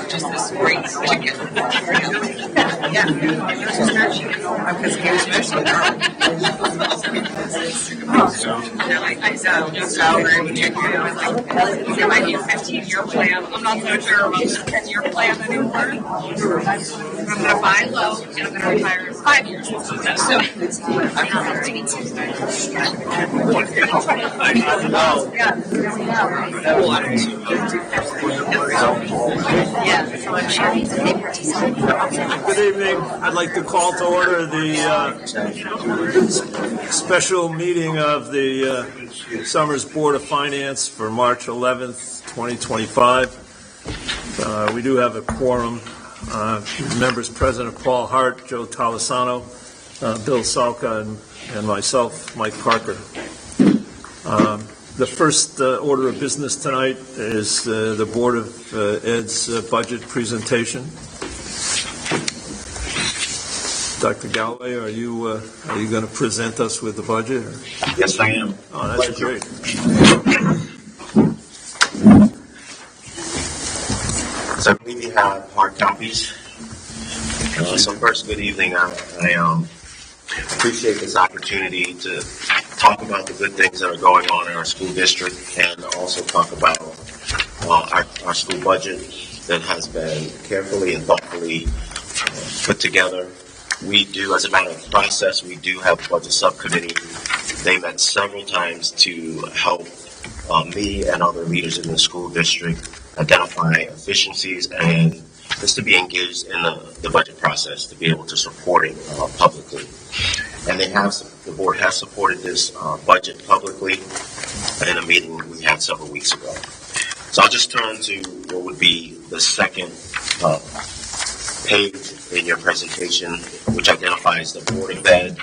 just this great blanket. Yeah, because he was mostly there might be a 15-year plan. I'm not so sure about the 10-year plan anymore. I'm going to buy low and I'm going to retire in 5 years. So I'm not ready to. Good evening. I'd like to call to order the special meeting of the Summers Board of Finance for March 11th, 2025. We do have a quorum. Members present are Paul Hart, Joe Talisano, Bill Salka, and myself, Mike Parker. The first order of business tonight is the Board of Ed's budget presentation. Dr. Galloway, are you going to present us with the budget? Or? Yes, I am. Oh, that's great. So I believe you have hard copies. So first, good evening. I appreciate this opportunity to talk about the good things that are going on in our school district and also talk about our school budget that has been carefully and thoughtfully put together. We do, as a matter of process, we do have a budget subcommittee. They met several times to help me and other leaders in the school district identify efficiencies and just to be engaged in the budget process, to be able to support it publicly. And the board has supported this budget publicly in a meeting we had several weeks ago. So I'll just turn to what would be the second page in your presentation, which identifies the Board of Ed,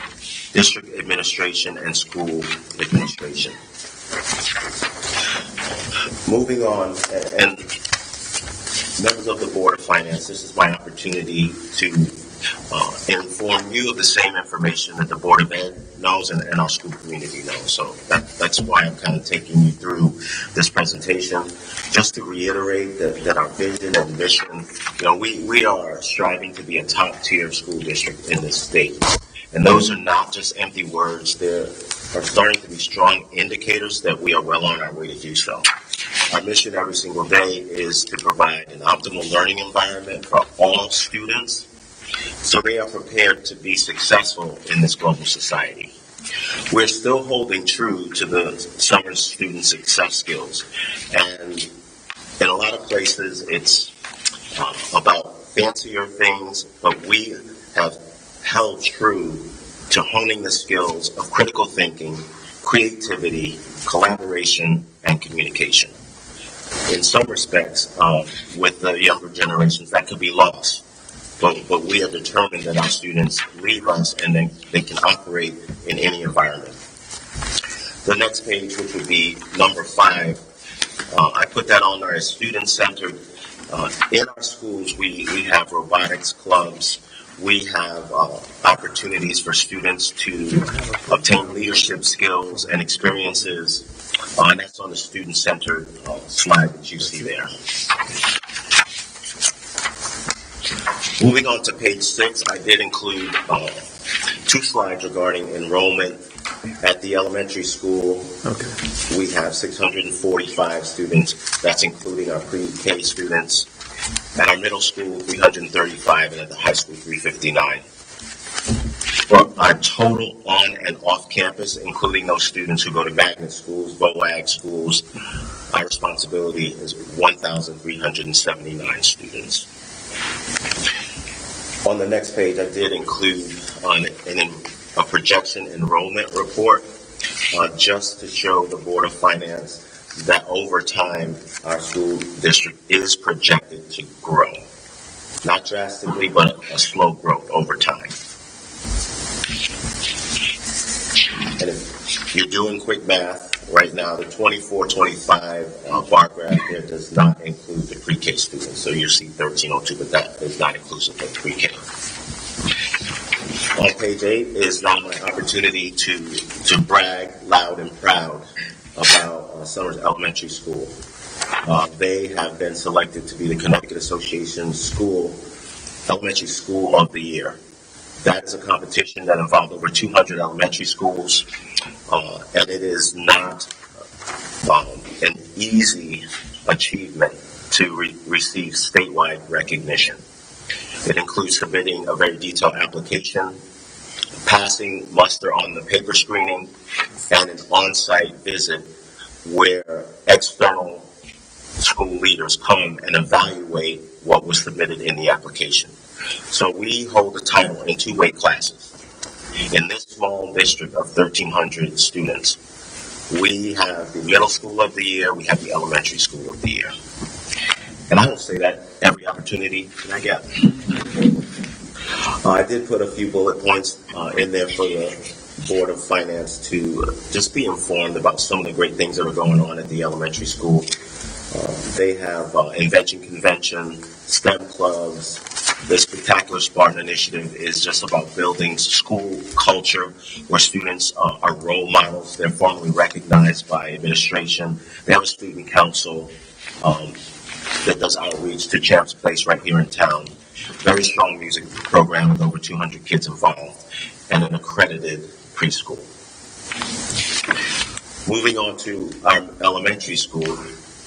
District Administration, and School Administration. Moving on, and members of the Board of Finance, this is my opportunity to inform you of the same information that the Board of Ed knows and our school community knows. So that's why I'm kind of taking you through this presentation, just to reiterate that our vision and mission, we are striving to be a top-tier school district in this state. And those are not just empty words. There are starting to be strong indicators that we are well on our way to do so. Our mission every single day is to provide an optimal learning environment for all students so they are prepared to be successful in this global society. We're still holding true to the summer student success skills. And in a lot of places, it's about fancier things, but we have held true to honing the skills of critical thinking, creativity, collaboration, and communication. In some respects, with the younger generations, that could be lost. But we are determined that our students leave us and then they can operate in any environment. The next page, which would be number 5, I put that on there as student-centered. In our schools, we have robotics clubs. We have opportunities for students to obtain leadership skills and experiences. And that's on the student-centered slide that you see there. Moving on to page 6, I did include 2 slides regarding enrollment. At the elementary school, we have 645 students. That's including our pre-K students. At our middle school, 335, and at the high school, 359. For our total on and off campus, including those students who go to magnet schools, VOAG schools, our responsibility is 1,379 students. On the next page, I did include a projection enrollment report just to show the Board of Finance that over time, our school district is projected to grow. Not drastically, but a slow growth over time. And if you're doing quick math, right now, the 24-25 bar graph there does not include the pre-K students. So you see 1302, but that is not inclusive of pre-K. On page 8 is now my opportunity to brag loud and proud about Summers Elementary School. They have been selected to be the Connecticut Association Elementary School of the Year. That is a competition that involved over 200 elementary schools, and it is not an easy achievement to receive statewide recognition. It includes submitting a very detailed application, passing muster on the paper screening, and an on-site visit where external school leaders come and evaluate what was submitted in the application. So we hold the title in two weight classes. In this small district of 1,300 students, we have the middle school of the year, we have the elementary school of the year. And I will say that every opportunity that I get. I did put a few bullet points in there for the Board of Finance to just be informed about some of the great things that are going on at the elementary school. They have Invention Convention, STEM clubs. The Spectacular Spartan Initiative is just about building school culture where students are role models. They're formally recognized by administration. They have a student council that does outreach to Champs Place right here in town. Very strong music program with over 200 kids involved and an accredited preschool. Moving on to our elementary school,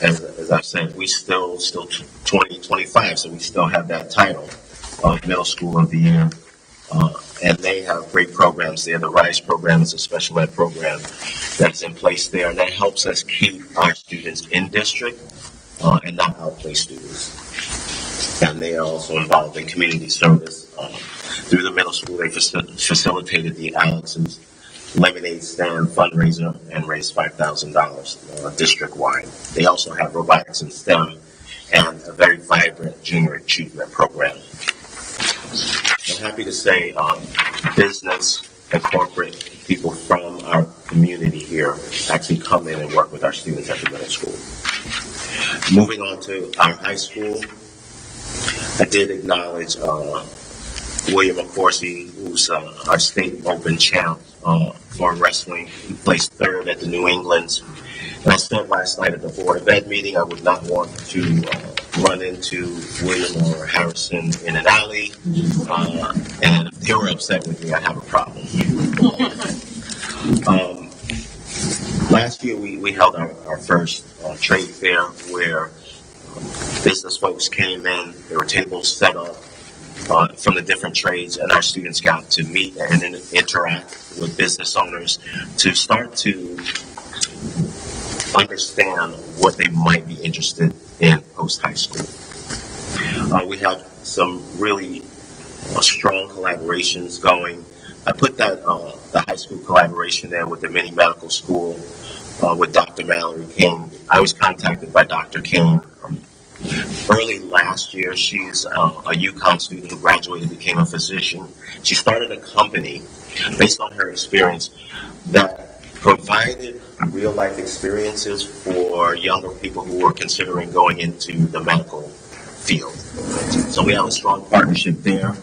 as I said, we still 2025, so we still have that title of Middle School of the Year. And they have great programs there. The RISE program is a special ed program that's in place there, and that helps us keep our students in district and not outplace students. And they are also involved in community service. Through the middle school, they facilitated the Alex's Lemonade Stand fundraiser and raised $5,000 district-wide. They also have robotics and STEM and a very vibrant junior achievement program. I'm happy to say business and corporate people from our community here actually come in and work with our students at the middle school. Moving on to our high school, I did acknowledge William McCorsey, who's our state open champ for wrestling. He placed third at the New England. And I said last night at the Board of Ed meeting I would not want to run into William or Harrison in an alley. And if they were upset with me, I have a problem. Last year we held our first trade fair where business folks came in. There were tables set up from the different trades, and our students got to meet and interact with business owners to start to understand what they might be interested in post-high school. We have some really strong collaborations going. I put that the high school collaboration there with the mini medical school with Dr. Mallory King. I was contacted by Dr. King early last year. She's a UConn student who graduated, became a physician. She started a company based on her experience that provided real-life experiences for younger people who were considering going into the medical field. So we have a strong partnership there.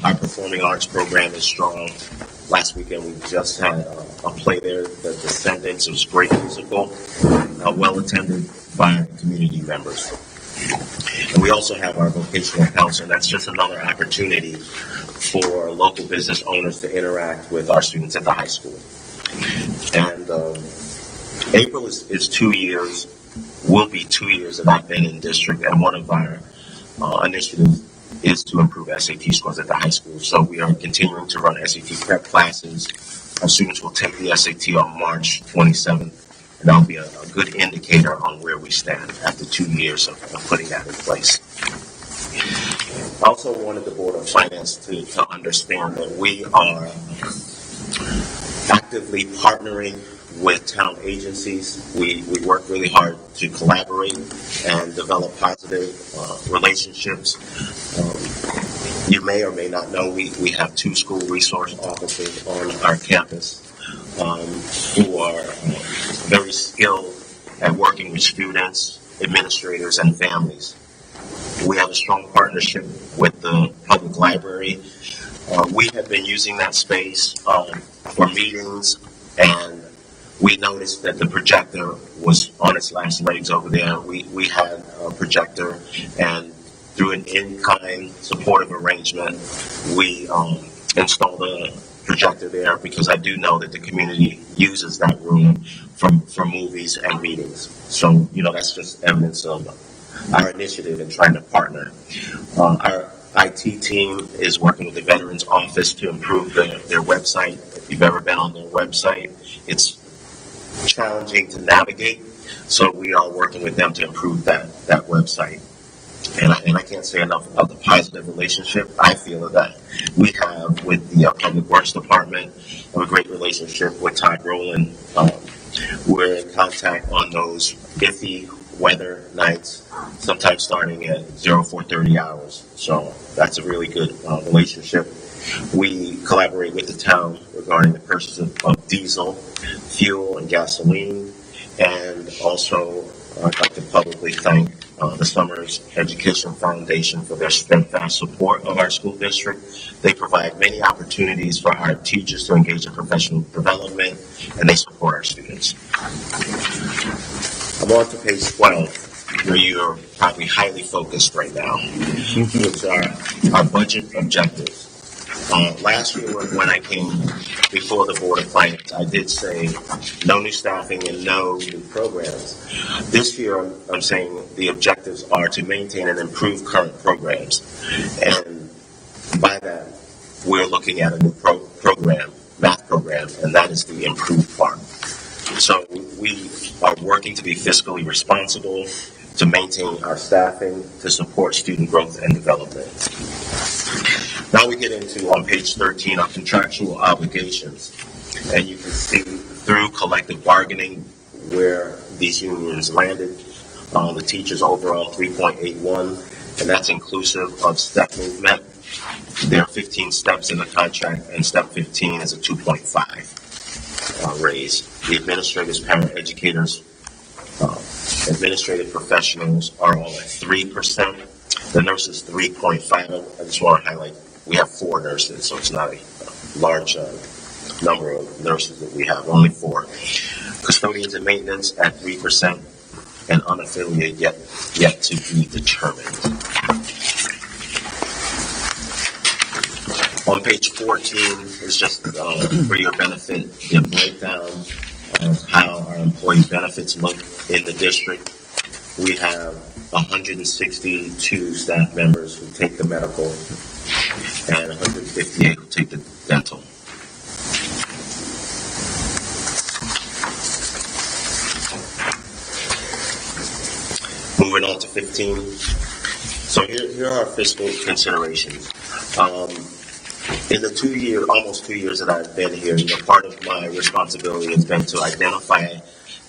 Our performing arts program is strong. Last weekend we just had a play there, The Descendants. It was a great musical, well attended by community members. And we also have our vocational counselor. That's just another opportunity for local business owners to interact with our students at the high school. And April is 2 years, will be 2 years that I've been in district, and one of our initiatives is to improve SAT scores at the high school. So we are continuing to run SAT prep classes. Our students will take the SAT on March 27th, and that'll be a good indicator on where we stand after 2 years of putting that in place. I also wanted the Board of Finance to understand that we are actively partnering with town agencies. We work really hard to collaborate and develop positive relationships. You may or may not know we have 2 school resource officers on our campus who are very skilled at working with students, administrators, and families. We have a strong partnership with the public library. We have been using that space for meetings and we noticed that the projector was on its last legs over there. We had a projector, and through an in-kind supportive arrangement, we installed a projector there because I do know that the community uses that room for movies and meetings. So, that's just evidence of our initiative in trying to partner. Our IT team is working with the Veterans Office to improve their website. If you've ever been on their website, it's challenging to navigate, so we are working with them to improve that website. And I can't say enough of the positive relationship I feel that we have with the Public Works Department. We have a great relationship with Todd Rowland. We're in contact on those iffy weather nights, sometimes starting at 04:30 hours. So that's a really good relationship. We collaborate with the town regarding the purchase of diesel, fuel, and gasoline. And also, I'd like to publicly thank the Summers Education Foundation for their steadfast support of our school district. They provide many opportunities for our teachers to engage in professional development, and they support our students. I'm on to page 12, where you're probably highly focused right now, which are our budget objectives. Last year when I came before the Board of Finance, I did say no new staffing and no new programs. This year I'm saying the objectives are to maintain and improve current programs. And by that, we're looking at a new math program, and that is the improved part. So we are working to be fiscally responsible, to maintain our staffing, to support student growth and development. Now we get into, on page 13, our contractual obligations. And you can see through collective bargaining where these unions landed. The teachers overall 3.81, and that's inclusive of step movement. There are 15 steps in the contract, and step 15 is a 2.5 raise. The administrators, paraeducators, administrative professionals are all at 3%. The nurses 3.5. I just want to highlight we have 4 nurses, so it's not a large number of nurses that we have, only 4. Custodians and maintenance at 3%, and unaffiliated yet to be determined. On page 14 is just for your benefit, the breakdown of how our employee benefits look in the district. We have 162 staff members who take the medical and 158 who take the dental. Moving on to 15. So here are our fiscal considerations. In the almost 2 years that I've been here, part of my responsibility has been to identify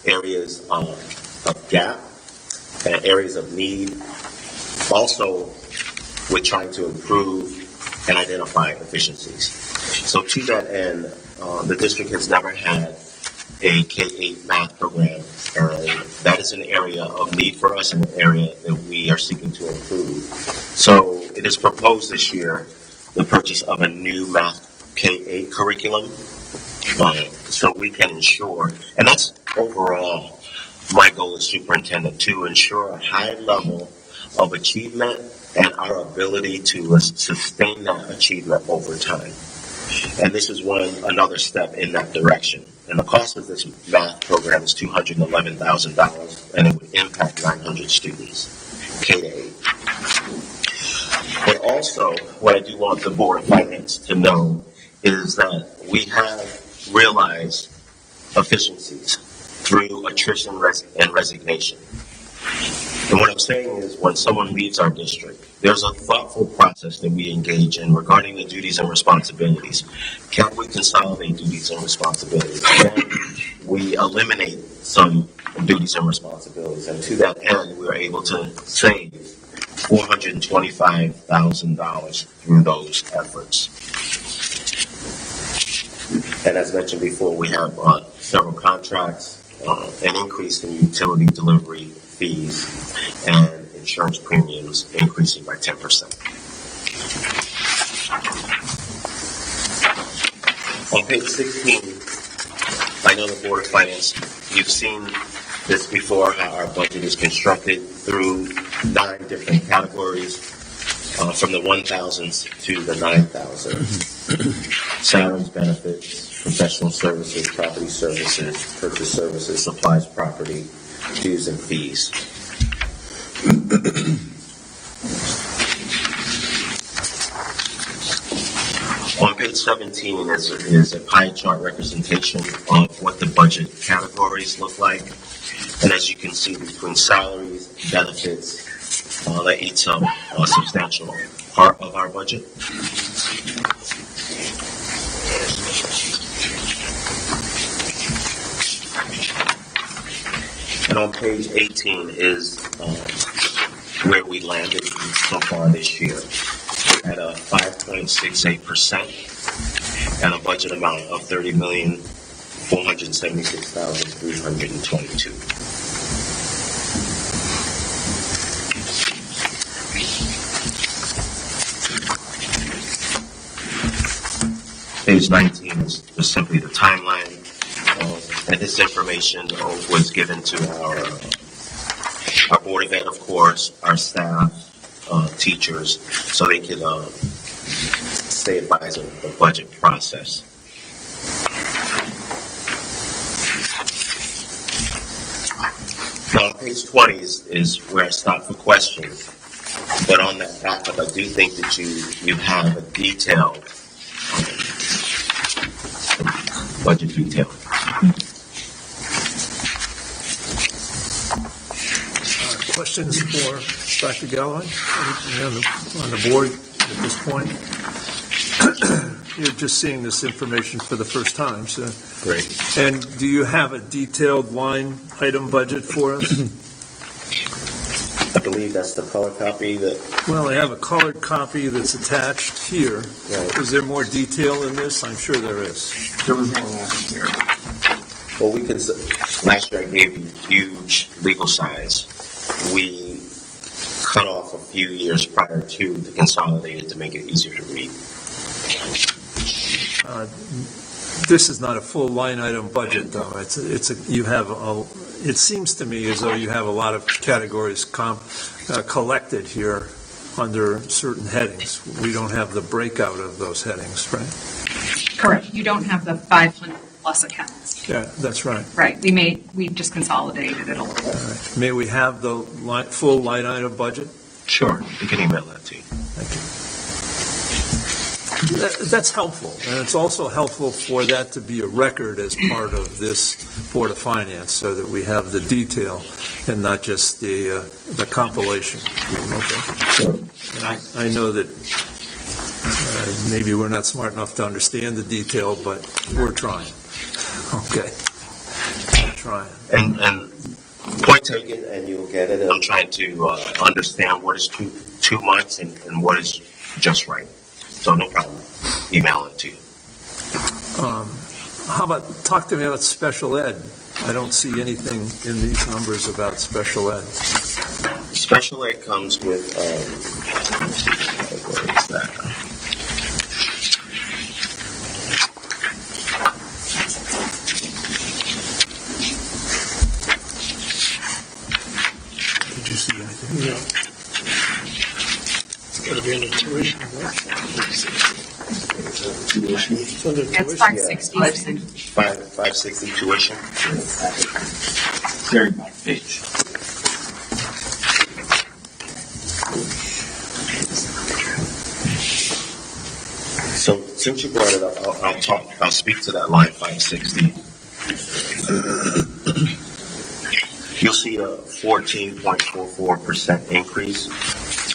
areas of gap and areas of need. Also, we're trying to improve and identify efficiencies. So to that end, the district has never had a K-8 math program, and that is an area of need for us and an area that we are seeking to improve. So it is proposed this year the purchase of a new math K-8 curriculum, so we can ensure, and that's overall my goal as superintendent, to ensure a high level of achievement and our ability to sustain that achievement over time. And this is another step in that direction. And the cost of this math program is $211,000, and it would impact 900 students, K-8. But also, what I do want the Board of Finance to know is that we have realized efficiencies through attrition and resignation. And what I'm saying is, when someone leaves our district, there's a thoughtful process that we engage in regarding the duties and responsibilities. Can we consolidate duties and responsibilities? Can we eliminate some duties and responsibilities? And to that end, we were able to save $425,000 through those efforts. And as mentioned before, we have several contracts, an increase in utility delivery fees, and insurance premiums increasing by 10%. On page 16, I I know the Board of Finance, you've seen this before, how our budget is constructed through 9 different categories, from the 1,000s to the 9,000. Salaries, benefits, professional services, property services, purchase services, supplies, property, dues, and fees. On page 17 is a pie chart representation of what the budget categories look like. And as you can see, between salaries, benefits, that eats up a substantial part of our budget. And on page 18 is where we landed so far this year, at a 5.68% and a budget amount of $30,476,322. Page 19 is simply the timeline, and this information was given to our Board of Ed, of course, our staff, teachers, so they could stay advised of the budget process. Now, on page 20 is where I stop for questions, but on that backup, I do think that you have a detailed budget detail. Questions for Dr. Galloway? Anything on the board at this point? You're just seeing this information for the first time, so. Great. And do you have a detailed line item budget for us? I believe that's the color copy that. Well, I have a colored copy that's attached here. Right. Is there more detail in this? I'm sure there is. There was more last year. Well, last year I gave you huge legal size. We cut off a few years prior to consolidate it to make it easier to read. This is not a full line item budget, though. It seems to me as though you have a lot of categories collected here under certain headings. We don't have the breakout of those headings, right? Correct. You don't have the 500 plus accounts. Yeah, that's right. Right. We just consolidated it a little bit. All right. May we have the full line item budget? Sure, you can email that to you. Thank you. That's helpful, and it's also helpful for that to be a record as part of this Board of Finance, so that we have the detail and not just the compilation. Okay. And I know that maybe we're not smart enough to understand the detail, but we're trying. Okay. We're trying. And point taken, and you'll get it. I'm trying to understand what is too much and what is just right. So no problem. Email it to you. How about, talk to me about special ed. I don't see anything in these numbers about special ed. Special ed comes with, what is that? Did you see anything? No. It's got to be under tuition, right? Tuition? It's under It's tuition. 560. 560 tuition. Very back page. So since you brought it up, I'll speak to that line 560. You'll see a 14.44% increase.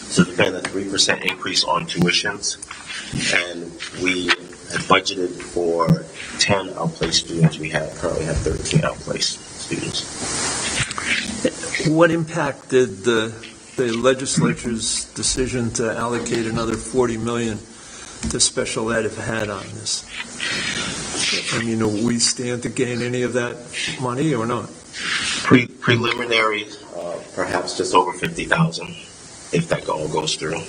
So there's been a 3% increase on tuitions, and we had budgeted for 10 outplaced students. We currently have 13 outplaced students. What impact did the legislature's decision to allocate another $40 million to special ed have had on this? I mean, do we stand to gain any of that money or not? Preliminary, perhaps just over 50,000, if that all goes through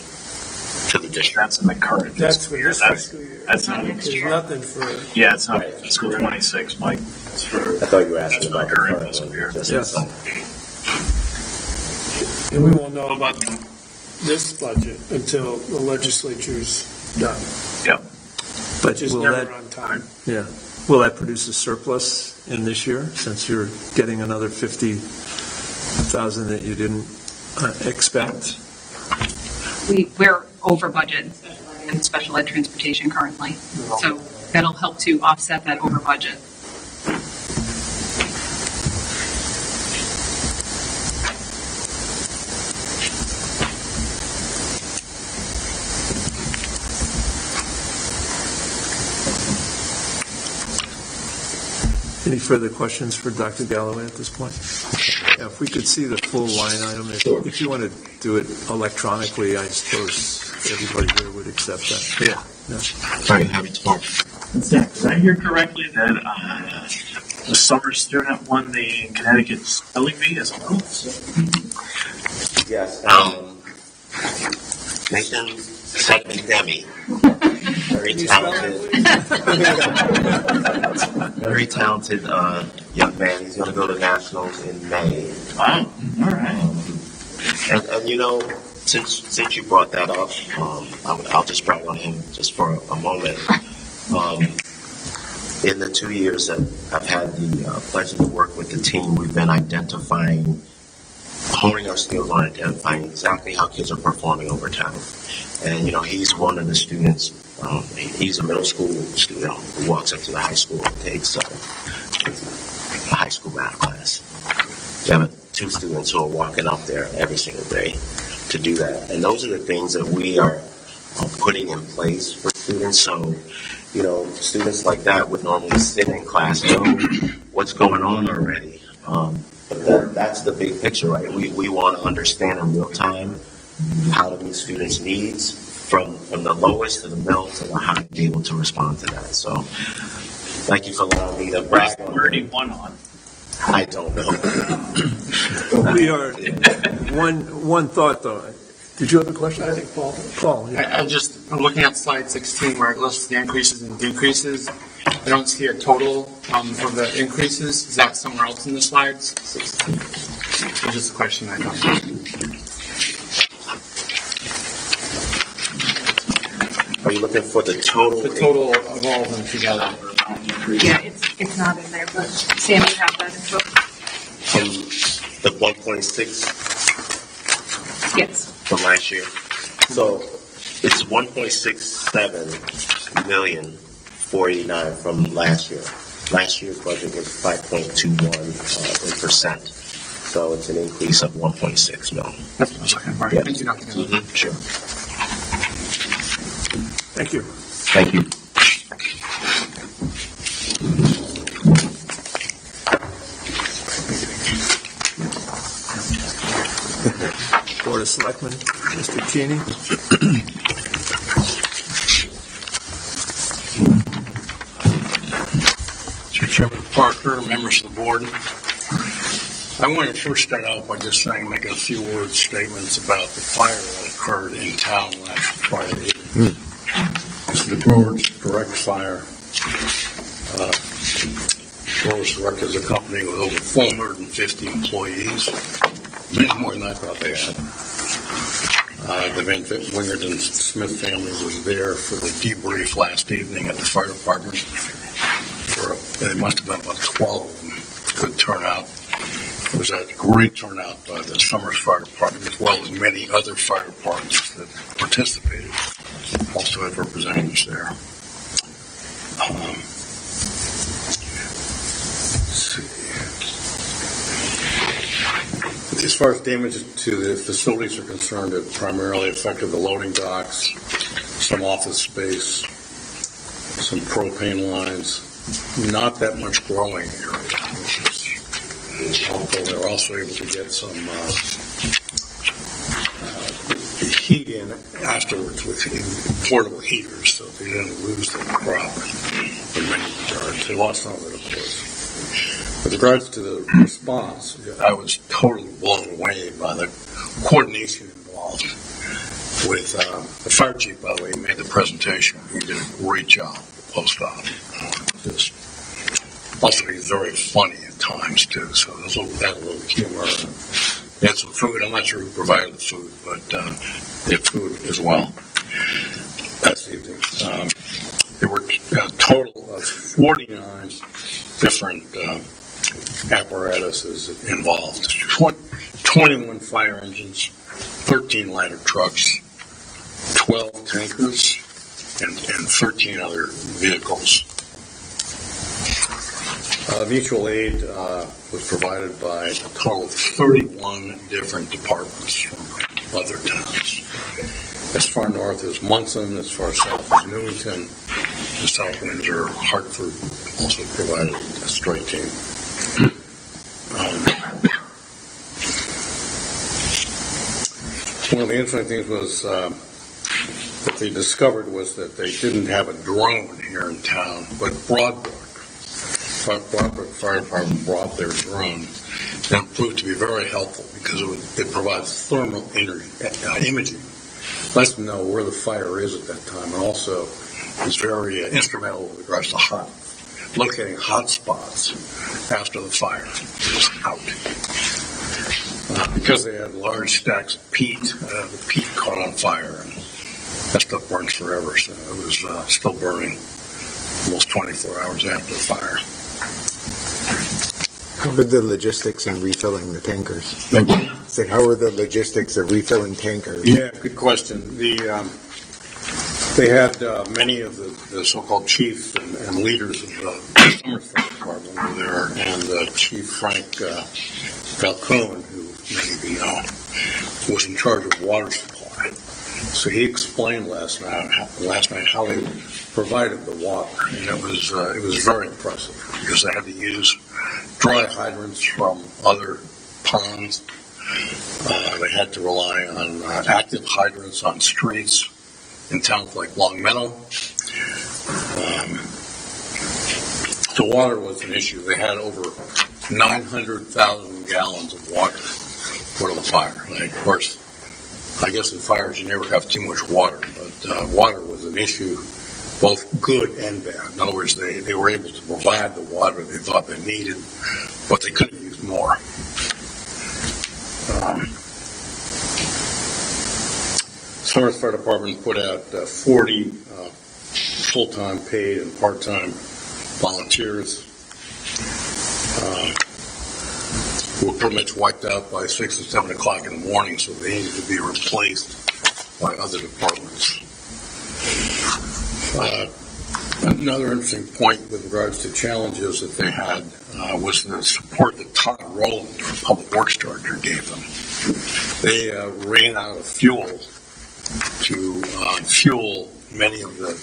to the district. That's in the current That's fiscal for year. this fiscal year. That's not There's extra. nothing for, Yeah, it's not fiscal 26, Mike. I thought you were asking about the current one. Just Yes. And we won't know about this budget until the legislature's done, But which is will never that, on time. yeah, will that produce a surplus in this year, since you're getting another 50,000 that you didn't expect? We're over budget in special ed transportation currently. So that'll help to offset that over budget. Any further questions for Dr. Galloway at this point? Yeah, if we could see the full line item, if you want to do it electronically, I suppose everybody here would accept that. Yeah. Very happy to talk. Did I hear correctly that the summer student won the Connecticut Spelling Bee as well? Yes. Nathan's second Demi. Very talented young man. He's going to go to nationals in May. Wow. All right. And you know, since you brought that up, I'll just brag on him just for a moment. In the 2 years that I've had the pleasure to work with the team, we've been honing our skills on identifying exactly how kids are performing over time. And, you know, he's one of the students, he's a middle school student who walks up to the high school and takes a high school math class. We have two students who are walking up there every single day to do that. And those are the things that we are putting in place for students. So, you know, students like that would normally sit in class, know what's going on already. But that's the big picture, right? We want to understand in real time how to meet students' needs from the lowest to the middle to the high, be able to respond to that. So, thank you for allowing me to brag on Where did he won on? I don't know. We are, one thought though. Did you have a question? I think Paul, yeah. I'm looking at slide 16 where it lists the increases and decreases. I don't see a total of the increases. Is that somewhere else in the slides? It's just a question I don't know. Are you looking for the total? The total of all of them together. Yeah, it's not in there, but Sam, you have that info? From the 1.6 Yes. from last year. So it's 1.67 million 489 from last year. Last year's budget was 5.21%. So it's an increase of 1.6 million. That's what I was looking for. Yeah. Thank you, Dr. Galloway. Sure. Thank you. Thank you. Board of Selectmen, Mr. Cheney. Mr. Chairman Parker, members of the board, I want to first start out by just saying, make a few word statements about the fire that occurred in town last Friday. This is the Growers Direct fire. Growers Direct is a company with over 450 employees, many more than I thought they had. The Van Wingert and Smith family was there for the debrief last evening at the fire department. There must have been about 12 of them. Good turnout. It was a great turnout by the Summers Fire Department, as well as many other fire departments that participated. Also had representatives there. As far as damage to the facilities are concerned, it primarily affected the loading docks, some office space, some propane lines, not that much growing area. Although they were also able to get some heat in afterwards with portable heaters, so they didn't lose their crop in many regards. They lost some of it, of course. With regards to the response, I was totally blown away by the coordination involved with the fire chief, by the way. He made the presentation. He did a great job, post-op. Just Also, he's very funny at times too. So there's a little humor. They had some food. I'm not sure who provided the food, but they had food as well that evening. There were a total of 49 different apparatuses involved. 21 fire engines, 13 ladder trucks, 12 tankers, and 13 other vehicles. Mutual aid was provided by a total of 31 different departments from other towns. As far north as Munson, as far south as Newington, the South Windsor, Hartford also provided a strike team. One of the interesting things was that they discovered was that they didn't have a drone here in town, but Broadbrook Fire Department brought their drone, and it proved to be very helpful because it provides thermal imaging, lets them know where the fire is at that time, and also is very instrumental with regards to locating hot spots after the fire is out. Because they had large stacks of peat, the peat caught on fire, and that stuff burns forever, so it was still burning almost 24 hours after the fire. How were the logistics in refilling the tankers? So how were the logistics of refilling tankers? Yeah, good question. They had many of the so-called chiefs and leaders of the Summers Fire Department were there, and Chief Frank Falcone, who many of you know, was in charge of water supply. So he explained last night how they provided the water, and it was very impressive because they had to use dry hydrants from other ponds. They had to rely on active hydrants on streets in towns like Long Meadow. The water was an issue. They had over 900,000 gallons of water for the fire. And of course, I guess in fires you never have too much water, but water was an issue, both good and bad. In other words, they were able to provide the water they thought they needed, but they couldn't use more. Summers Fire Department put out 40 full-time paid and part-time volunteers who were pretty much wiped out by 6 or 7 o'clock in the morning, so they needed to be replaced by other departments. Another interesting point with regards to challenges that they had was the support that Todd Rowland, Public Works Director, gave them. They ran out of fuel to fuel many of the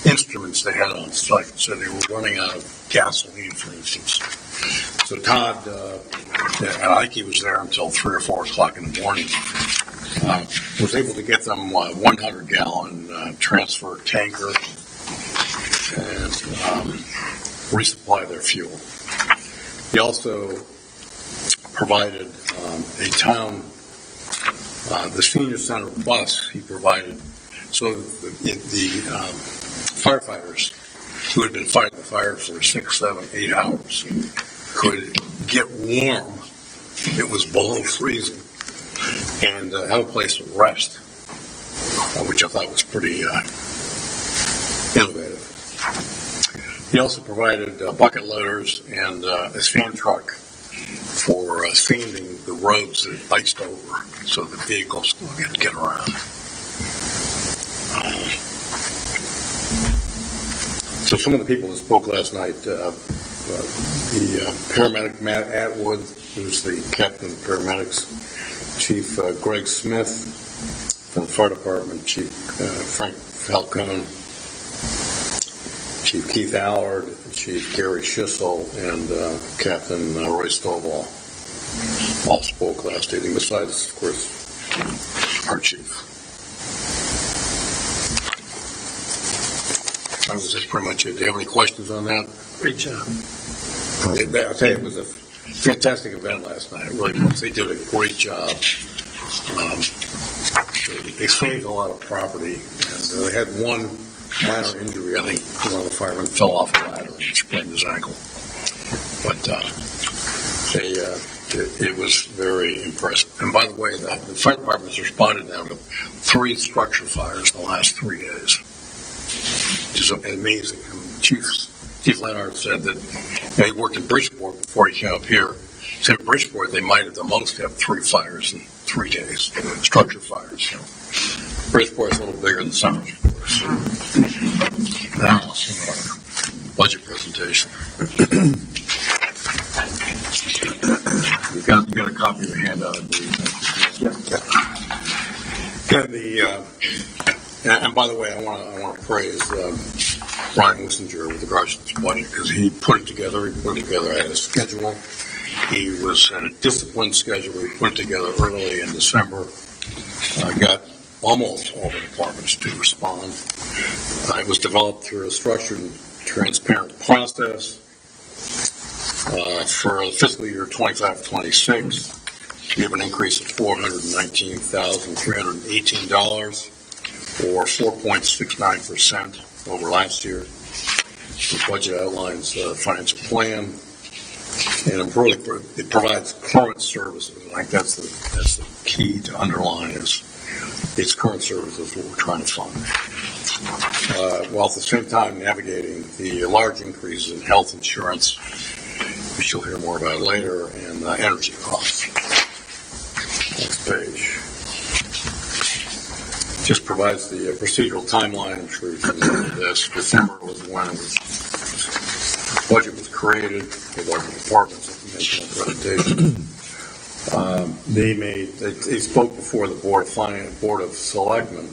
instruments they had on site, so they were running out of gasoline, for instance. So Todd, and I think he was there until 3 or 4 o'clock in the morning, was able to get them 100-gallon transfer tanker and resupply their fuel. He also provided a town, the senior center bus he provided, so the firefighters who had been fighting the fire for 6, 7, 8 hours could get warm. It was below freezing, and have a place to rest, which I thought was pretty innovative. He also provided bucket loaders and a sand truck for sanding the roads that iced over so the vehicles could get around. So some of the people that spoke last night, the paramedic Matt Atwood, who's the captain of the paramedics, Chief Greg Smith from the fire department, Chief Frank Falcone, Chief Keith Allard, Chief Gary Schissel, and Captain Roy Stovall all spoke last evening, besides, of course, our chief. That was just pretty much it. Do you have any questions on that? Great job. I'll tell you, it was a fantastic event last night. It really was. They did a great job. They saved a lot of property, and they had one minor injury. I think one of the firemen fell off a ladder and sprained his ankle. but it was very impressive. And by the way, the fire department has responded now to 3 structure fires in the last 3 days, which is amazing. Chief Leonard said that he worked in Bridgeport before he came up here. He said in Bridgeport they might at the most have 3 fires in 3 days, structure fires. So Bridgeport's a little bigger than Summers, of course. Now, budget presentation. You got a copy of the handout, I believe. And by the way, I want to praise Brian Wissinger with regards to this budget, because he put it together. He put it together at a schedule. He was at a disciplined schedule. He put it together early in December. Got almost all the departments to respond. It was developed through a structured and transparent process. For the fiscal year 25-26, we have an increase of $419,318, or 4.69% over last year. The budget outlines the financial plan, and it provides current services. I think that's the key to underline is its current services, what we're trying to fund, while at the same time navigating the large increase in health insurance, which you'll hear more about later, and energy costs. Next page. Just provides the procedural timeline. I'm sure you've heard this. December was when the budget was created with our departments that mentioned in the presentation. They spoke before the Board of Selectmen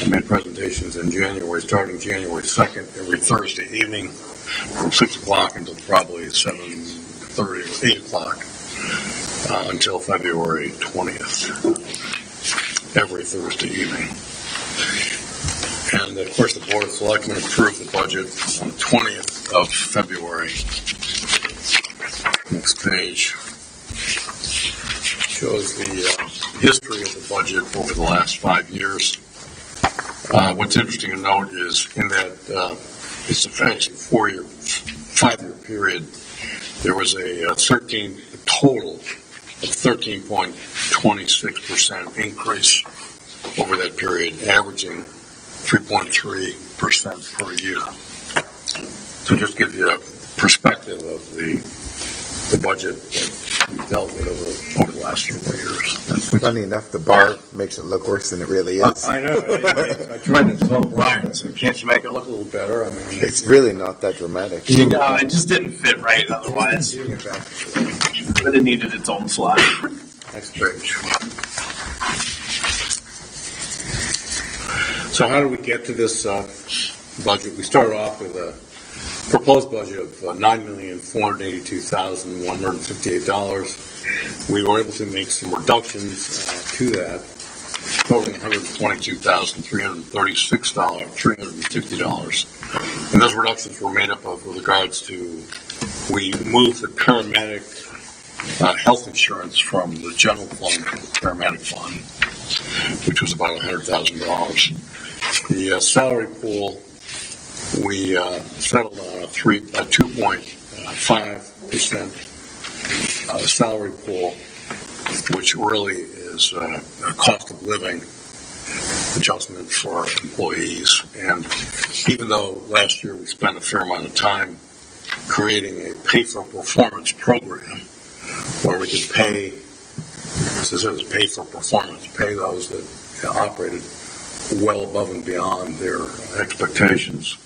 and made presentations in January, starting January 2nd, every Thursday evening from 6 o'clock until probably 7:30 or 8 o'clock until February 20th, every Thursday evening. And, of course, the Board of Selectmen approved the budget on the 20th of February. Next page shows the history of the budget over the last 5 years. What's interesting to note is in that it's a 5-year period, there was a total of 13.26% increase over that period, averaging 3.3% per year. So just give you a perspective of the budget that we dealt with over the last few years. Funny enough, the bar makes it look worse than it really is. I know. I tried to tell Brian, so can't you make it look a little better? I mean, It's really not that dramatic. No, it just didn't fit right otherwise. But it needed its own slide. Next page. So how do we get to this budget? We started off with a proposed budget of $9,482,158. We were able to make some reductions to that, totaling $122,350. And those reductions were made up of with regards to, we moved the paramedic health insurance from the general fund to the paramedic fund, which was about $100,000. The salary pool, we settled on a 2.5% salary pool, which really is a cost of living adjustment for our employees. And even though last year we spent a fair amount of time creating a pay-for-performance program where we could pay, this is pay for performance, pay those that operated well above and beyond their expectations.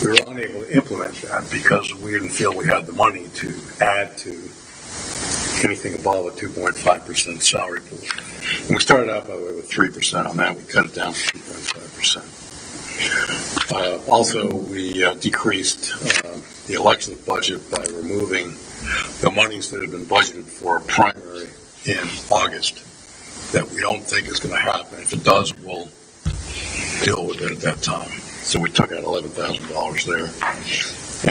We were unable to implement that because we didn't feel we had the money to add to anything above a 2.5% salary pool. And we started out, by the way, with 3% on that. We cut it down to 2.5%. Also, we decreased the elections budget by removing the monies that had been budgeted for a primary in August that we don't think is going to happen. If it does, we'll deal with it at that time. So we took out $11,000 there.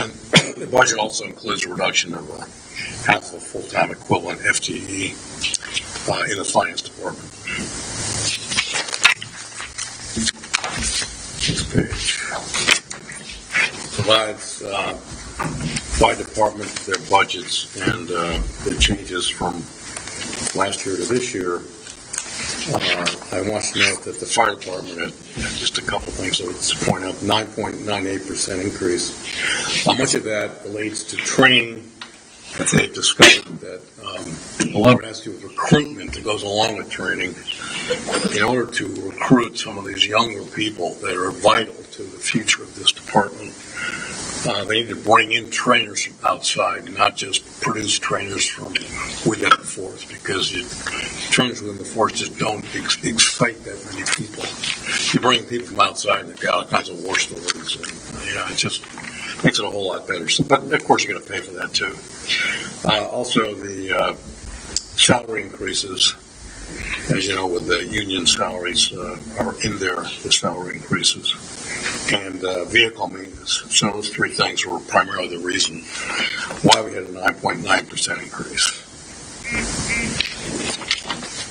And the budget also includes a reduction of half a full-time equivalent FTE in the finance department. Next page provides by department, their budgets, and the changes from last year to this year. I want to note that the fire department had just a couple things to point out. 9.98% increase. Much of that relates to training. They've discovered that a lot of it has to do with recruitment that goes along with training. In order to recruit some of these younger people that are vital to the future of this department, they need to bring in trainers from outside, not just produce trainers from within the force, because trainers within the force just don't excite that many people. You bring people from outside, they've got all kinds of war stories, and it just makes it a whole lot better. So, but of course, you're going to pay for that too. Also, the salary increases, as you know, with the union salaries are in there, the salary increases. And vehicle maintenance. So those three things were primarily the reason why we had a 9.9% increase.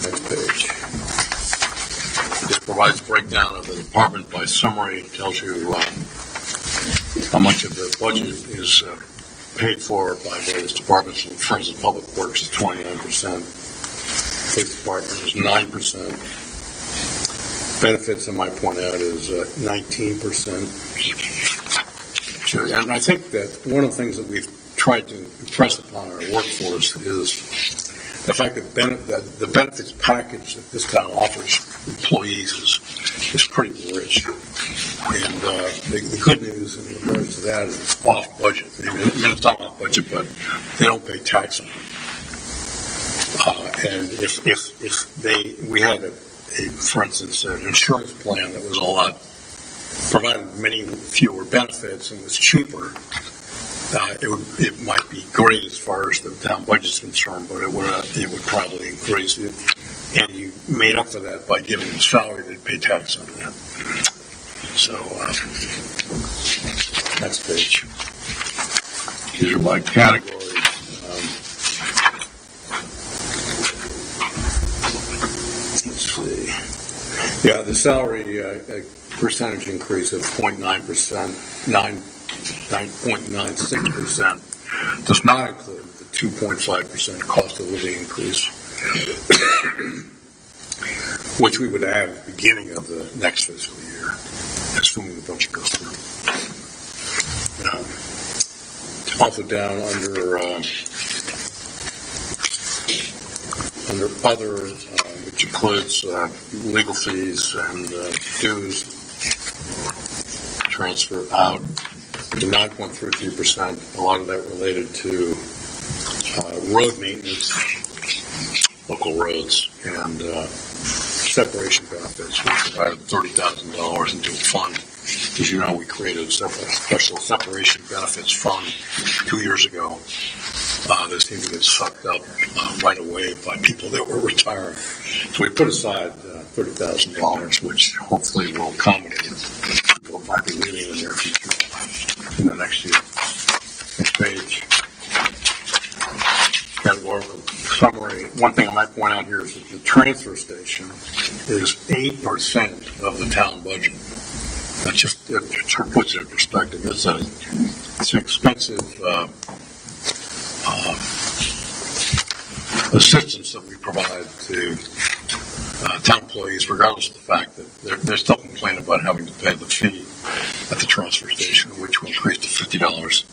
Next page. This provides a breakdown of the department by summary. It tells you how much of the budget is paid for by various departments. In terms of public works, is 29%. Police department is 9%. Benefits, I might point out, is 19%. And I think that one of the things that we've tried to impress upon our workforce is the fact that the benefits package that this town offers employees is pretty rich. And the good news in regards to that is it's off budget. I mean, it's not off budget, but they don't pay tax on it. And if we had for instance, an insurance plan that was provided many fewer benefits and was cheaper, it might be great as far as the town budget is concerned, but it would probably increase it. And you made up for that by giving them salary, they'd pay tax on that. So, next page. These are by category. Yeah, the salary percentage increase of 0.9%, 9.96% does not include the 2.5% cost of living increase, which we would add at the beginning of the next fiscal year, assuming the budget goes through. Also down under other, which includes legal fees and dues, transfer out to 9.33%. A lot of that related to road maintenance, local roads, and separation benefits. We provided $30,000 into a fund. As you know, we created a special separation benefits fund 2 years ago. They seem to get sucked up right away by people that were retiring. So we put aside $30,000, which hopefully will accommodate people who might be leaving in the near future, in the next year. Next page. Categorical summary. One thing I might point out here is that the transfer station is 8% of the town budget. That just puts it in perspective. It's an expensive assistance that we provide to town employees, regardless of the fact that they're still complaining about having to pay the fee at the transfer station, which will increase to $50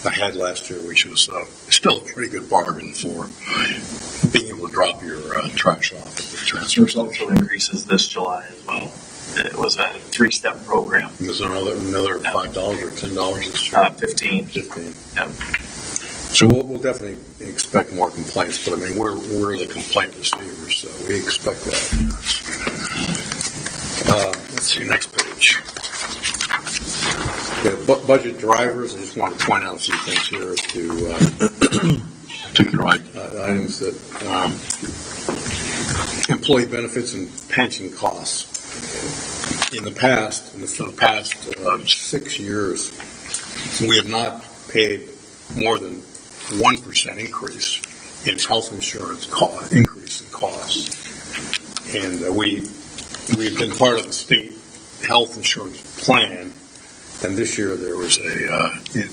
a head last year, which was still a pretty good bargain for being able to drop your trash off at the transfer station. Also increases this July as well. It was a 3-step program. There's another $5 or $10 this year? 15. 15. Yep. So we'll definitely expect more complaints, but I mean, we're the complaint receivers, so we expect that. Let's see, next page. Yeah, budget drivers, I just want to point out a few things here to items that employee benefits and pension costs. In the past, for the past 6 years, we have not paid more than 1% increase in health insurance increase in costs. And we've been part of the state health insurance plan And this year there was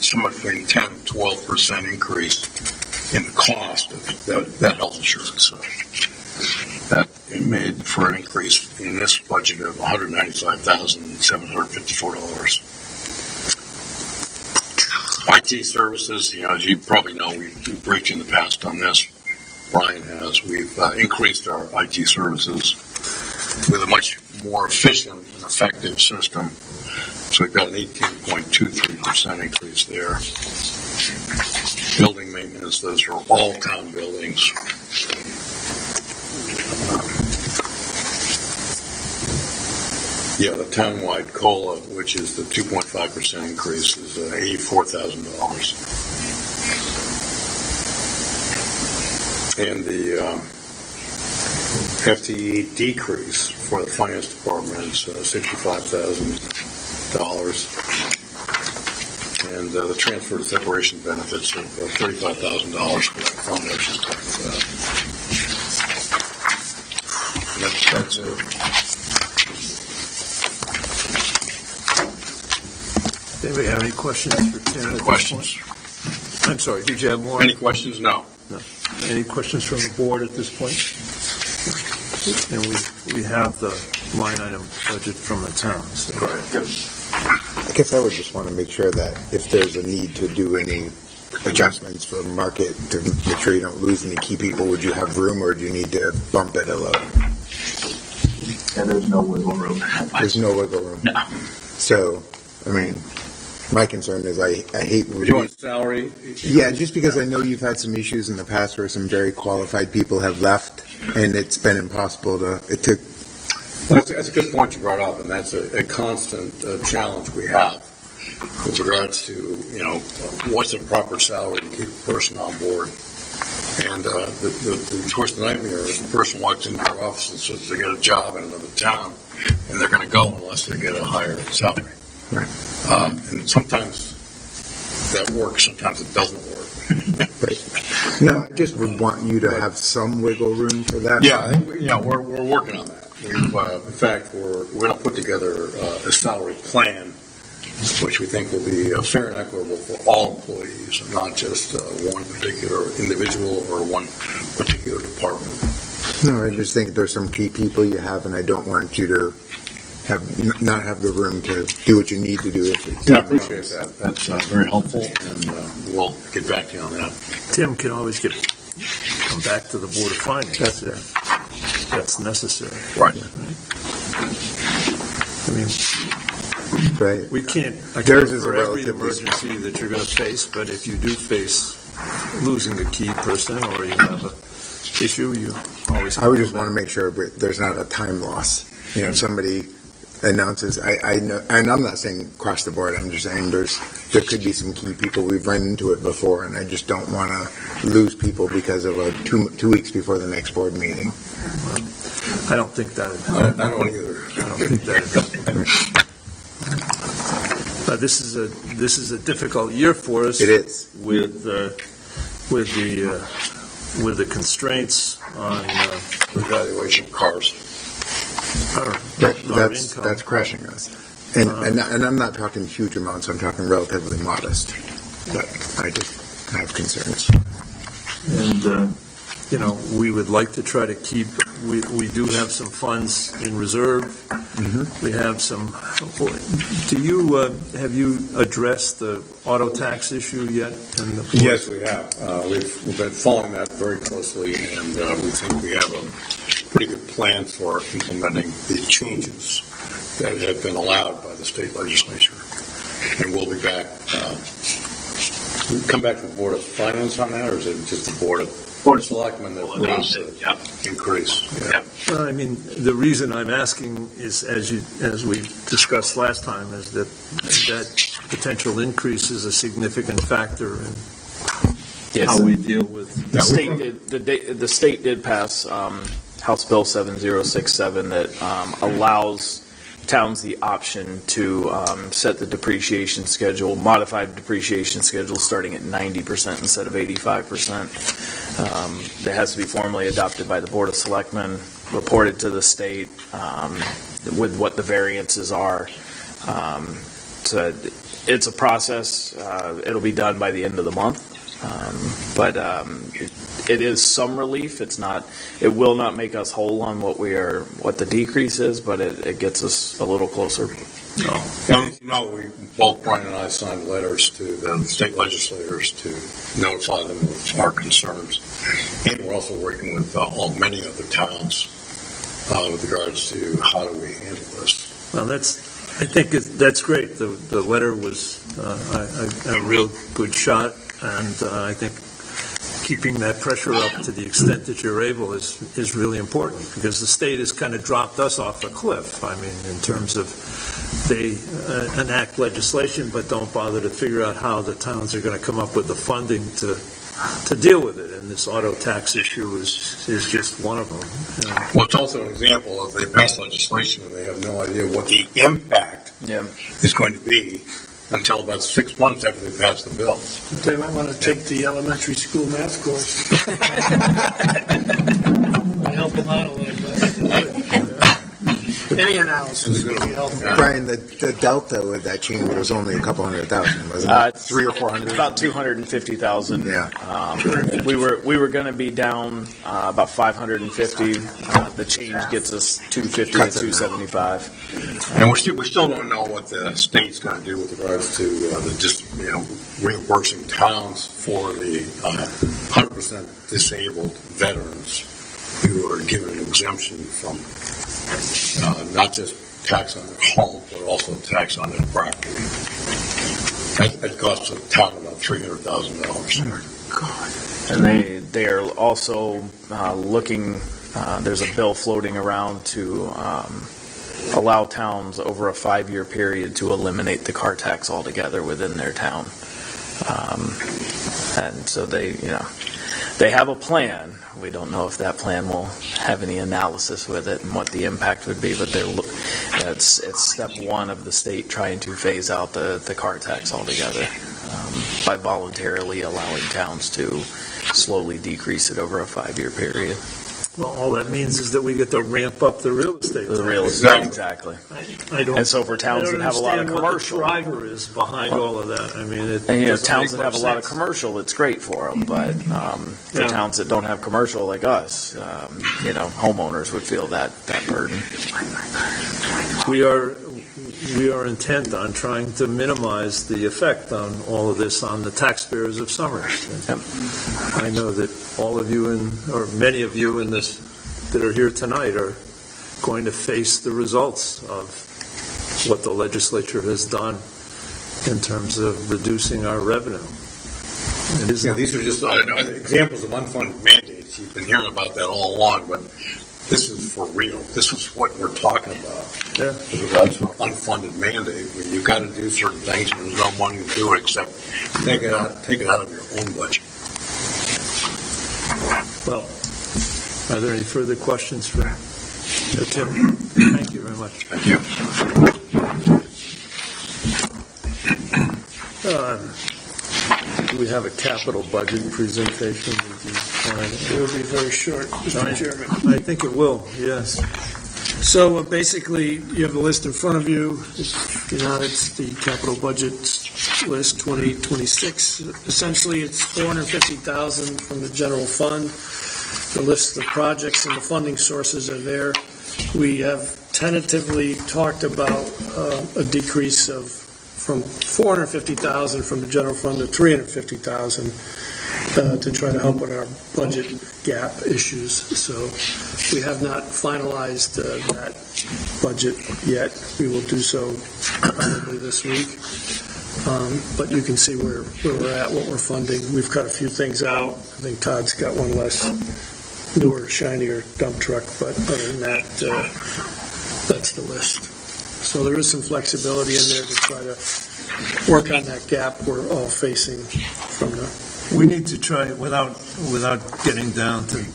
somewhere between 10 and 12% increase in the cost of that health insurance. So that made for an increase in this budget of $195,754. IT services, as you probably know, we've briefed in the past on this. Brian has. We've increased our IT services with a much more efficient and effective system. So we've got an 18.23% increase there. Building maintenance, those are all town buildings. The townwide COLA, which is the 2.5% increase, is $84,000. And the FTE decrease for the finance department is $65,000. And the transfer to separation benefits of $35,000 for the foundation. That's it. Anybody have any questions for Tim? Any questions? I'm sorry, did you have more? Any questions? No. Any questions from the board at this point? And we have the line item budget from the town. So. I guess I would just want to make sure that if there's a need to do any adjustments for market to make sure you don't lose any key people, would you have room or do you need to bump it a little? And there's no wiggle room. There's no wiggle room. No. So, my concern is I hate. Do you want salary? Yeah, just because I know you've had some issues in the past where some very qualified people have left, and it's been impossible to. That's a good point you brought up, and that's a constant challenge we have with regards to what's the proper salary to keep a person on board. And of course, the nightmare is the person walks into our office and says they get a job in another town, and they're going to go unless they get a higher salary. Right. And sometimes that works, sometimes it doesn't work. Right. No, I just would want you to have some wiggle room for that. We're working on that. In fact, we're going to put together a salary plan, which we think will be fair and equitable for all employees, and not just one particular individual or one particular department. No, I just think there's some key people you have, and I don't want you to not have the room to do what you need to do. I appreciate that. That's very helpful, and we'll get back to you on that. Tim can always come back to the Board of Finance. That's necessary. Right. We can't Theirs account is for a every relatively emergency that you're going to face, but if you do face losing a key person or you have an issue, you always. I would just want to make sure there's not a time loss. Somebody announces. I know, and I'm not saying across the board. I'm just saying there could be some key people. We've run into it before, and I just don't want to lose people because of a 2 weeks before the next board meeting. I don't think that. I don't either. I don't think that. This is a difficult year for us. It is with the constraints on evaluation of cars. That's crashing us. And I'm not talking huge amounts. I'm talking relatively modest. But I just have concerns. And we would like to try to keep. We do have some funds in reserve. Mm-hmm. We have some. Have you addressed the auto tax issue yet? Yes, we have. We've been following that very closely, and we think we have a pretty good plan for implementing the changes that have been allowed by the state legislature. And we'll be back. Come back to the Board of Finance on that, or is it just the Board of Selectmen that wants to increase? Yeah. Well, the reason I'm asking is, as we discussed last time, is that potential increase is a significant factor in how we deal with. The state did pass House Bill 7067 that allows towns the option to set the depreciation schedule, modified depreciation schedule, starting at 90% instead of 85%. That has to be formally adopted by the Board of Selectmen, reported to the state with what the variances are. it's a process. It'll be done by the end of the month. But it is some relief. It will not make us whole on what the decrease is, but it gets us a little closer. Both Brian and I signed letters to the state legislators to notify them of our concerns. And we're also working with many other towns with regards to how do we handle this. Well, I think that's great. The letter was a real good shot, and I think keeping that pressure up to the extent that you're able is really important, because the state has kind of dropped us off a cliff. I mean, in terms of they enact legislation but don't bother to figure out how the towns are going to come up with the funding to deal with it. And this auto tax issue is just one of them. Well, it's also an example of they pass legislation and they have no idea what the impact is going to be until about 6 months after they pass the bill. They might want to take the elementary school math course. Might help them out a little bit. Any analysis would be helpful. Brian, the delta with that change was only a couple 100,000, wasn't it? It's 300 or 400? About 250,000. Yeah. We were going to be down about 550. The change gets us 250 to 275. And we still don't know what the state's going to do with regards to reimbursing towns for the 100% disabled veterans who are given an exemption from not just tax on their home, but also tax on their property. That costs the town about $300,000. And they are also looking. There's a bill floating around to allow towns over a 5-year period to eliminate the car tax altogether within their town. And so they have a plan. We don't know if that plan will have any analysis with it and what the impact would be, but it's step one of the state trying to phase out the car tax altogether by voluntarily allowing towns to slowly decrease it over a 5-year period. Well, all that means is that we get to ramp up the real estate. The real estate, exactly. I don't. And so for towns that have a lot of commercial, what the driver is behind all of that. I mean, towns that have a lot of commercial, it's great for them. But for towns that don't have commercial like us, homeowners would feel that burden. We are intent on trying to minimize the effect on all of this on the taxpayers of Summers. Yep. I know that all of you or many of you in this that are here tonight are going to face the results of what the legislature has done in terms of reducing our revenue. These are just examples of unfunded mandates. You've been hearing about that all along, but this is for real. This is what we're talking about. Yeah. That's an unfunded mandate. Where you've got to do certain things, and there's no money to do it except take it out of your own budget. Well, are there any further questions for Tim? Thank you very much. Thank you. Do we have a capital budget presentation? It will be very short, Mr. Chairman. I think it will, yes. So basically, you have the list in front of you. It's the capital budget list 2026. Essentially, it's $450,000 from the general fund. The list of projects and the funding sources are there. We have tentatively talked about a decrease from $450,000 from the general fund to $350,000 to try to help with our budget gap issues. So we have not finalized that budget yet. We will do so probably this week. But you can see where we're at, what we're funding. We've cut a few things out. I think Todd's got one less newer, shinier dump truck, but other than that, that's the list. So there is some flexibility in there to try to work on that gap we're all facing from the. We need to try, without getting down to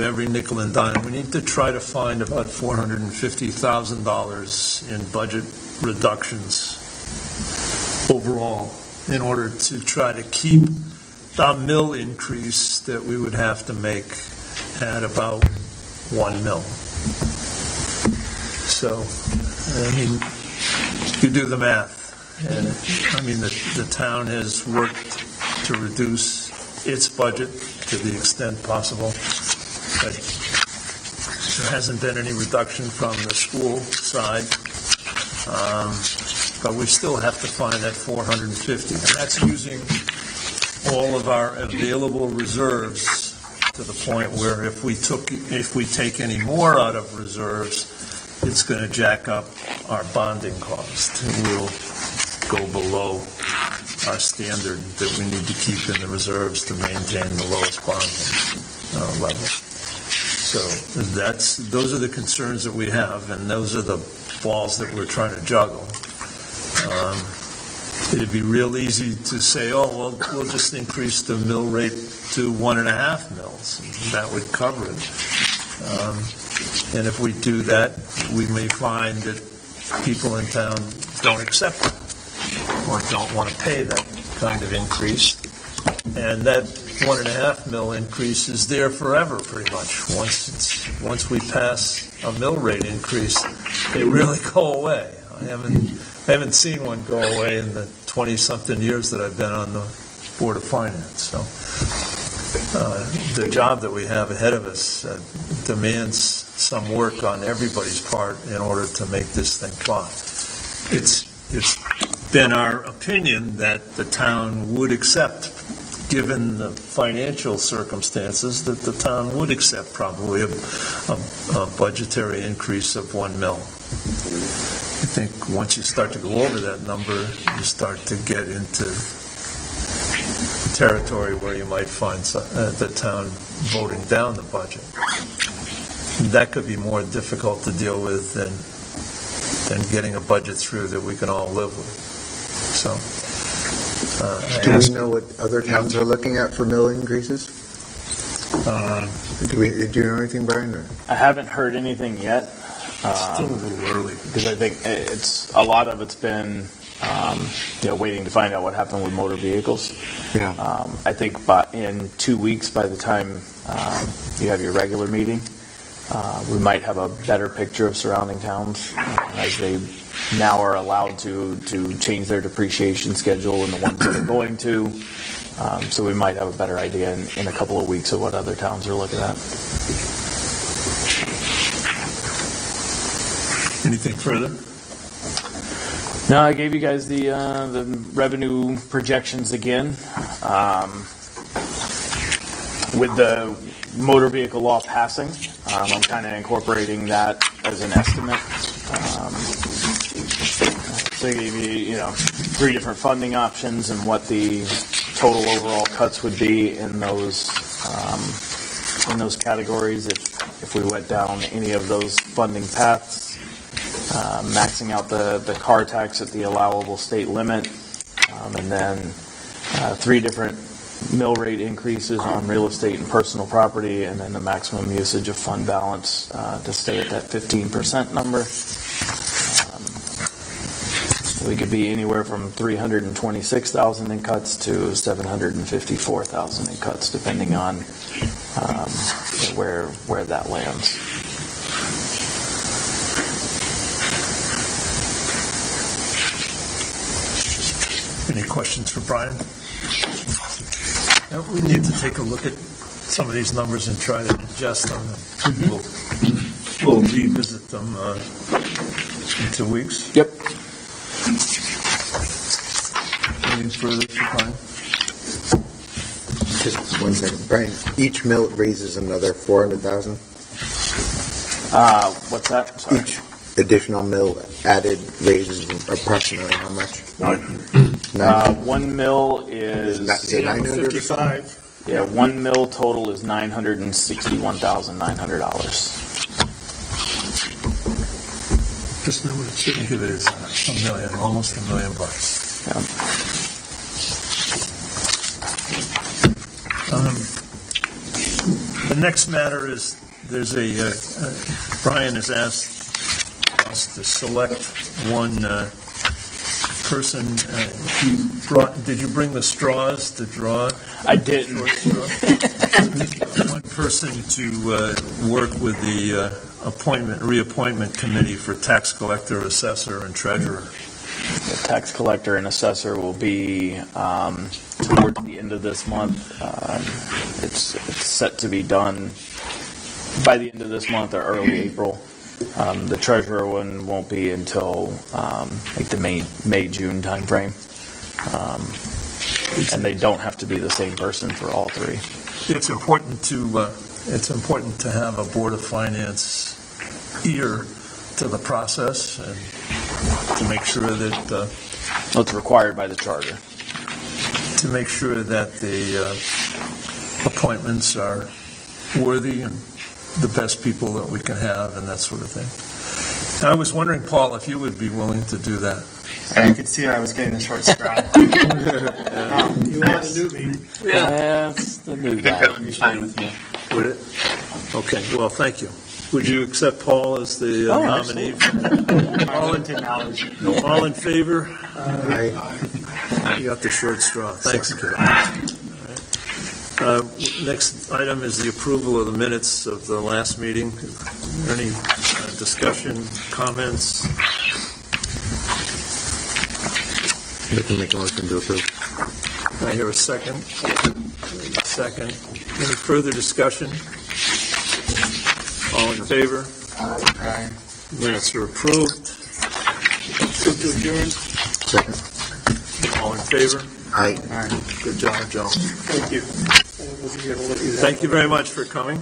every nickel and dime, we need to try to find about $450,000 in budget reductions overall in order to try to keep the mill increase that we would have to make at about 1 mil. So, I mean, you do the math. And, I mean, the town has worked to reduce its budget to the extent possible, but there hasn't been any reduction from the school side. But we still have to find that 450, and that's using all of our available reserves to the point where if we take any more out of reserves, it's going to jack up our bonding cost, and we'll go below our standard that we need to keep in the reserves to maintain the lowest bonding level. So those are the concerns that we have, and those are the balls that we're trying to juggle. It'd be real easy to say, oh, well, we'll just increase the mill rate to 1.5 mils, and that would cover it. And if we do that, we may find that people in town don't accept it or don't want to pay that kind of increase. And that 1.5 mil increase is there forever, pretty much. Once we pass a mill rate increase, they really go away. I haven't seen one go away in the 20-something years that I've been on the Board of Finance. So the job that we have ahead of us demands some work on everybody's part in order to make this thing fly. It's been our opinion that the town would accept, given the financial circumstances, that the town would accept probably a budgetary increase of 1 mil. I think once you start to go over that number, you start to get into territory where you might find the town voting down the budget. That could be more difficult to deal with than getting a budget through that we can all live with. So, do we know what other towns are looking at for mill increases? Do you know anything, Brian? Or? I haven't heard anything yet. Still a little early. Because I think a lot of it's been, waiting to find out what happened with motor vehicles. Yeah. I think in 2 weeks, by the time you have your regular meeting, we might have a better picture of surrounding towns as they now are allowed to change their depreciation schedule and the ones that they're going to. So we might have a better idea in a couple of weeks of what other towns are looking at. Anything further? No, I gave you guys the revenue projections again. With the motor vehicle law passing, I'm kind of incorporating that as an estimate. So I gave you, 3 different funding options and what the total overall cuts would be in those categories if we went down any of those funding paths. Maxing out the car tax at the allowable state limit, and then 3 different mill rate increases on real estate and personal property, and then the maximum usage of fund balance to stay at that 15% number. We could be anywhere from $326,000 in cuts to $754,000 in cuts, depending on where that lands. Any questions for Brian? We need to take a look at some of these numbers and try to adjust them. We'll revisit them in 2 weeks. Yep. Anything further for Brian? Just 1 second, Brian. Each mill raises another 400,000. What's that? Sorry. Each additional mill added raises approximately how much? 1 mil is 955. Yeah, 1 mil total is $961,900. Just know what it should give it is $1 million, almost $1 million. Yeah. The next matter is there's Brian has asked us to select one person. Did you bring the straws to draw? I didn't. One person to work with the reappointment committee for tax collector, assessor, and treasurer. the tax collector and assessor will be toward the end of this month. It's set to be done by the end of this month or early April. The treasurer one won't be until like the May-June timeframe. And they don't have to be the same person for all three. It's important to have a Board of Finance ear to the process and to make sure that, It's required by the charter. to make sure that the appointments are worthy and the best people that we can have and that sort of thing. I was wondering, Paul, if you would be willing to do that. I could see I was getting the short straw. You are the newbie. That's the new guy. That would be fine with me. Would it? Okay, well, thank you. Would you accept Paul as the nominee? Limited knowledge. All in favor? I, You got the short straw. Thanks, Kip. Next item is the approval of the minutes of the last meeting. Any discussion, comments? we can make a motion to approve. I hear a second. Second. Any further discussion? All in favor? Minutes are approved. To adjourn. Second. All in favor? I. Good job, Joe. Thank you. I wasn't going to let you. Thank you very much for coming.